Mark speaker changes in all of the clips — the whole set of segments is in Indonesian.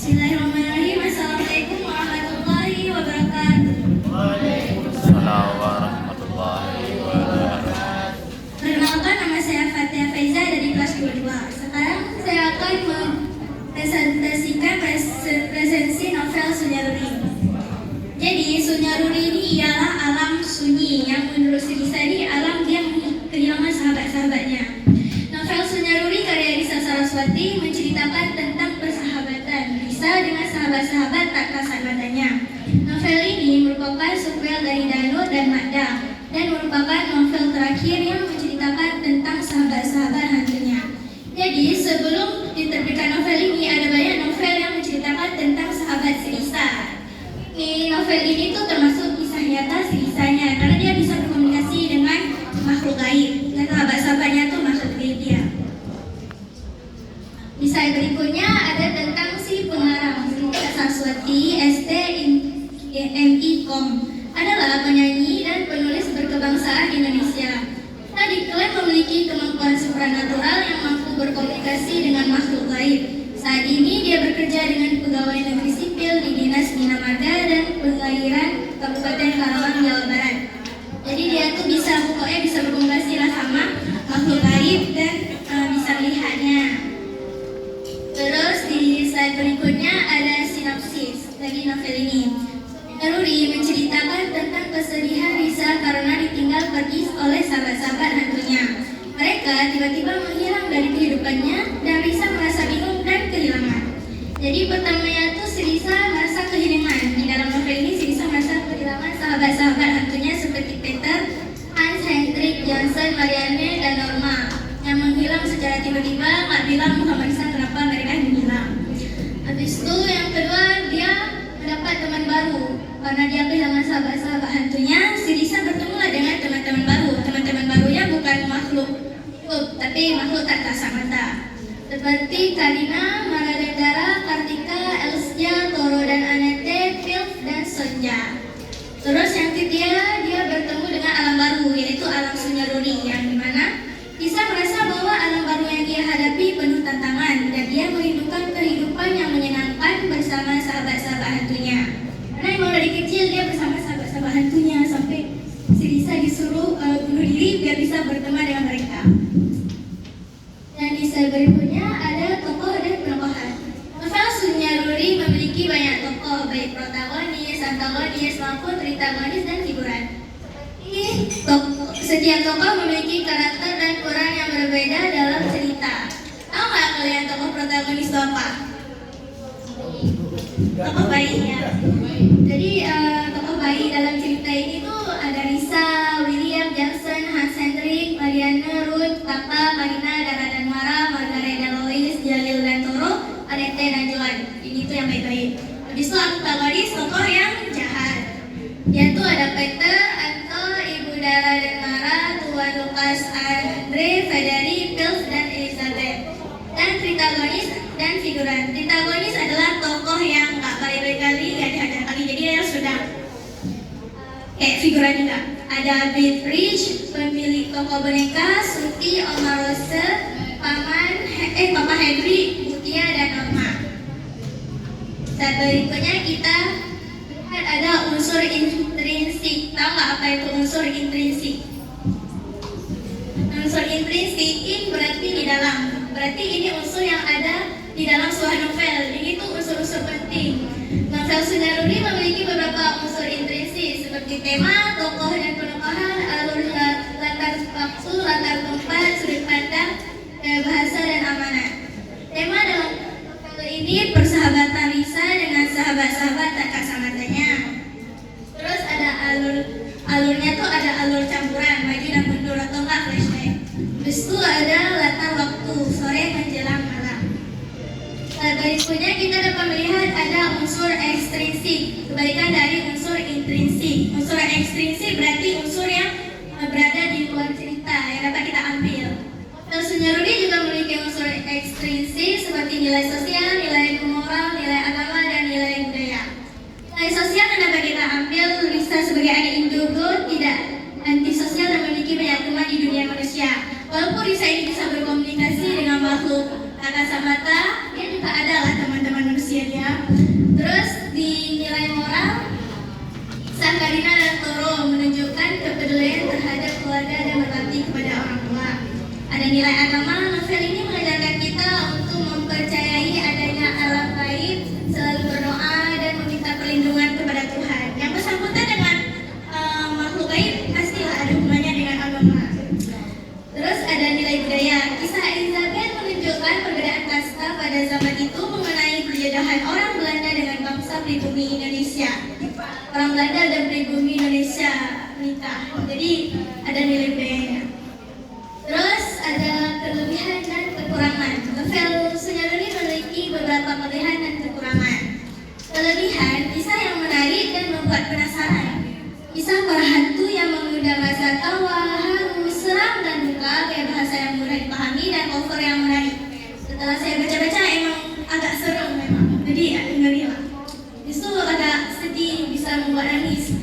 Speaker 1: Bismillahirrahmanirrahim. Assalamualaikum warahmatullahi wabarakatuh.
Speaker 2: Waalaikumsalam warahmatullahi wabarakatuh.
Speaker 1: Perkenalkan, nama saya Fatia Faiza dari kelas 22. Sekarang saya akan mempresentasikan presensi novel Sunyaruri. Jadi Sunyaruri ini ialah alam sunyi yang menurut Risa ini alam yang kehilangan sahabat-sahabatnya. Novel Sunyaruri karya Risa Saraswati menceritakan tentang persahabatan Risa dengan sahabat-sahabat tak kasat matanya. Novel ini merupakan sequel dari Dano dan Magda dan merupakan novel terakhir yang menceritakan tentang sahabat-sahabat hantunya. Jadi sebelum diterbitkan novel ini ada banyak novel yang menceritakan tentang sahabat si Risa. Novel ini tuh termasuk kisah nyata si Risanya karena dia bisa berkomunikasi dengan makhluk gaib dan sahabat-sahabatnya tuh makhluk gaib dia. Kisah berikutnya ada tentang si pengarang Risa Saraswati STMI.com, adalah penyanyi dan penulis berkebangsaan Indonesia. Dia diklaim memiliki kemampuan supranatural yang mampu berkomunikasi dengan makhluk gaib. Saat ini dia bekerja dengan pegawai negeri sipil di Dinas Bina Marga dan Pengairan Kabupaten Karawang, Jawa Barat. Jadi dia tuh pokoknya bisa berkomunikasi lah sama makhluk gaib dan bisa melihatnya. Terus di slide berikutnya ada sinopsis dari novel ini. Sunyaruri menceritakan tentang kesedihan Risa karena ditinggal pergi oleh sahabat-sahabat hantunya. Mereka tiba-tiba menghilang dari kehidupannya dan Risa merasa bingung dan kehilangan. Jadi pertamanya tuh si Risa merasa kehilangan. Di dalam novel ini si Risa merasa kehilangan sahabat-sahabat hantunya seperti Peter, Hans, Hendrik, Johnson, Marianne, dan Norma yang menghilang secara tiba-tiba. Nggak bilang sama Risa kenapa mereka menghilang. Habis itu yang kedua dia mendapat teman baru. Karena dia kehilangan sahabat-sahabat hantunya, si Risa bertemulah dengan teman-teman baru. Teman-teman barunya bukan makhluk hidup, tapi makhluk tak kasat mata. Seperti Karina, Maradendara, Kartika, Elsja, Toro dan Anette, Pilf, dan Sonja. Terus yang ketiga, dia bertemu dengan alam baru, yaitu alam Sunyaruri, yang dimana Risa merasa bahwa alam baru yang dia hadapi penuh tantangan dan dia merindukan kehidupan yang menyenangkan bersama sahabat-sahabat hantunya. Karena emang dari kecil dia bersama sahabat-sahabat hantunya sampai si Risa disuruh bunuh diri biar bisa berteman dengan mereka. Dan di slide berikutnya ada tokoh dan penokohan. Novel Sunyaruri memiliki banyak tokoh, baik protagonis, antagonis, maupun tritagonis dan figuran. Setiap tokoh memiliki karakter dan peran yang berbeda dalam cerita. Tahu nggak kalian tokoh protagonis itu apa? Tokoh bayi ya. Jadi tokoh bayi dalam cerita ini tuh ada Risa, William, Jackson, Hans Hendrik, Marianne, Ruth, Tata, Marina, Dara dan Mara, Margareta, Lois, Jalil dan Toro, Anette dan Joan. Ini tuh yang baik-baik. Habis itu antagonis tokoh yang jahat. Dia tuh ada Peter, Anto, Ibu Dara dan Mara, Tuan Lukas, Andre, Federi, Pilf, dan Elizabeth. Dan tritagonis dan figuran. Tritagonis adalah tokoh yang nggak baik-baik kali, nggak dihajar kali, jadi dia sudah kayak figuran juga. Ada Beatrice, pemilik toko boneka, Suti, Oma Rose, Papa Henry, Mutia, dan Norma. Dan berikutnya kita lihat ada unsur intrinsik. Tahu nggak apa itu unsur intrinsik? Unsur intrinsik ini berarti di dalam. Berarti ini unsur yang ada di dalam sebuah novel. Ini tuh unsur-unsur penting. Novel Sunyaruri memiliki beberapa unsur intrinsik seperti tema, tokoh dan penokohan, alur latar waktu, latar tempat, sudut pandang, bahasa dan amanat. Tema dalam novel ini persahabatan Risa dengan sahabat-sahabat tak kasat matanya. Terus ada alurnya tuh ada alur campuran, maju dan mundur atau enggak flashback. Terus itu ada latar waktu, sore menjelang malam. Berikutnya kita dapat melihat ada unsur ekstrinsik, kebalikan dari unsur intrinsik. Unsur ekstrinsik berarti unsur yang berada di luar cerita yang dapat kita ambil. Novel Sunyaruri juga memiliki unsur ekstrinsik seperti nilai sosial, nilai moral, nilai agama, dan nilai budaya. Nilai sosial yang dapat kita ambil, Risa sebagai adik indigo tidak antisosial dan memiliki banyak teman di dunia manusia. Walaupun Risa ini bisa berkomunikasi dengan makhluk tak kasat mata, dia juga adalah teman-teman manusia dia. keluarga, dan berbakti kepada orang tua. Ada nilai agama. Novel ini mengajarkan kita untuk mempercayai adanya alam gaib, selalu berdoa dan meminta perlindungan kepada Tuhan. Yang bersangkutan dengan makhluk gaib pastilah ada hubungannya dengan agama. Terus ada nilai budaya. Kisah Elizabeth menunjukkan perbedaan kasta pada zaman itu mengenai perjodohan orang Belanda dengan bangsa pribumi Indonesia. Orang Belanda dan pribumi Indonesia menikah. Jadi ada nilai budayanya. Terus ada kelebihan dan kekurangan. Novel Sunyaruri memiliki beberapa kelebihan dan kekurangan. Kelebihan, kisah yang menarik dan membuat penasaran. Kisah para hantu yang mengundang rasa tawa, haru, seram, dan duka, gaya bahasa yang mudah dipahami, dan cover yang menarik. Setelah saya baca-baca emang agak seru memang. Jadi ya ngeri lah. Justru agak sedih, bisa membuat nangis.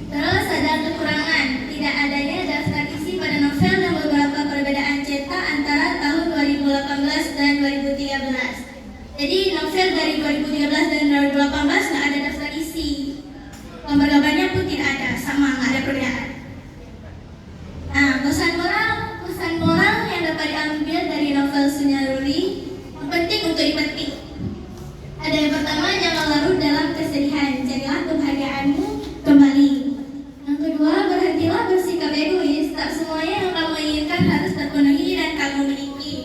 Speaker 1: Terus ada kekurangan, tidak adanya daftar isi pada novel dan beberapa perbedaan cetak antara tahun 2018 dan 2013. Jadi novel dari 2013 dan 2018 nggak ada daftar isi. Gambar-gambarnya pun tidak ada, sama nggak ada perbedaan. Nah, pesan moral yang dapat diambil dari novel Sunyaruri penting untuk dipetik. Ada yang pertama, jangan larut dalam kesedihan, carilah kebahagiaanmu kembali. Yang kedua, berhentilah bersikap egois, tak semuanya yang kamu inginkan harus terpenuhi dan kamu miliki.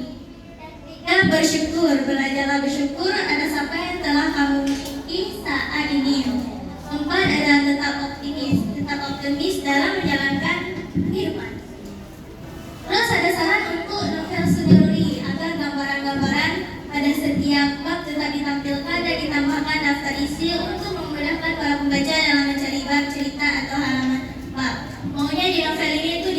Speaker 1: Yang ketiga, bersyukur, belajarlah bersyukur atas apa yang telah kamu miliki saat ini. Keempat adalah tetap optimis dalam menjalankan kehidupan. Terus ada saran untuk novel Sunyaruri agar gambaran-gambaran pada setiap bab tetap ditampilkan dan ditambahkan daftar isi untuk memudahkan para pembaca dalam mencari bab cerita atau halaman bab. Maunya di novel ini tuh